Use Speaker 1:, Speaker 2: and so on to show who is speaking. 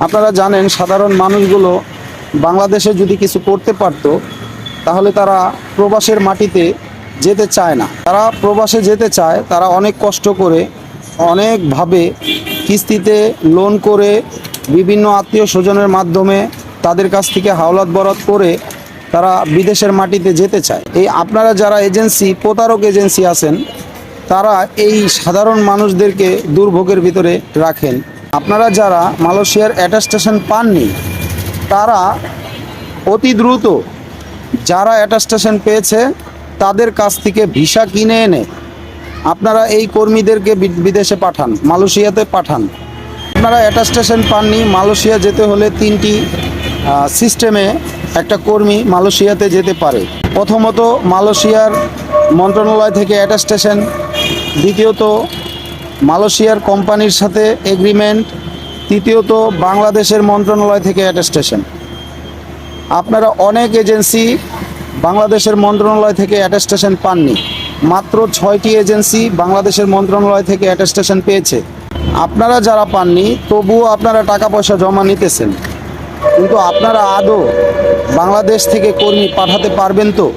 Speaker 1: আপনারা জানেন সাধারণ মানুষগুলো বাংলাদেশে যদি কিছু করতে পারতো তাহলে তারা প্রবাসের মাটিতে যেতে চায় না। তারা প্রবাসে যেতে চায়, তারা অনেক কষ্ট করে অনেকভাবে কিস্তিতে লোন করে বিভিন্ন আত্মীয় স্বজনের মাধ্যমে তাদের কাছ থেকে হাওলাত বরাত করে তারা বিদেশের মাটিতে যেতে চায়। এই আপনারা যারা এজেন্সি, প্রতারক এজেন্সি আছেন, তারা এই সাধারণ মানুষদেরকে দুর্ভোগের ভিতরে রাখেন। আপনারা যারা মালয়েশিয়ার অ্যাটাস্টেশন পাননি তারা অতি দ্রুত যারা অ্যাটাস্টেশন পেয়েছে তাদের কাছ থেকে ভিসা কিনে এনে আপনারা এই কর্মীদেরকে বিদেশে পাঠান, মালয়েশিয়াতে পাঠান। আপনারা অ্যাটাস্টেশন পাননি, মালয়েশিয়া যেতে হলে 3টি সিস্টেমে একটা কর্মী মালয়েশিয়াতে যেতে পারে। প্রথমত মালয়েশিয়ার মন্ত্রণালয় থেকে অ্যাটাস্টেশন, দ্বিতীয়ত মালয়েশিয়ার কোম্পানির সাথে এগ্রিমেন্ট, তৃতীয়ত বাংলাদেশের মন্ত্রণালয় থেকে অ্যাটাস্টেশন। আপনারা অনেক এজেন্সি বাংলাদেশের মন্ত্রণালয় থেকে অ্যাটাস্টেশন পাননি, মাত্র 6টি এজেন্সি বাংলাদেশের মন্ত্রণালয় থেকে অ্যাটাস্টেশন পেয়েছে। আপনারা যারা পাননি তবুও আপনারা টাকা পয়সা জমা নিতেছেন, কিন্তু আপনারা আদৌ বাংলাদেশ থেকে কর্মী পাঠাতে পারবেন তো?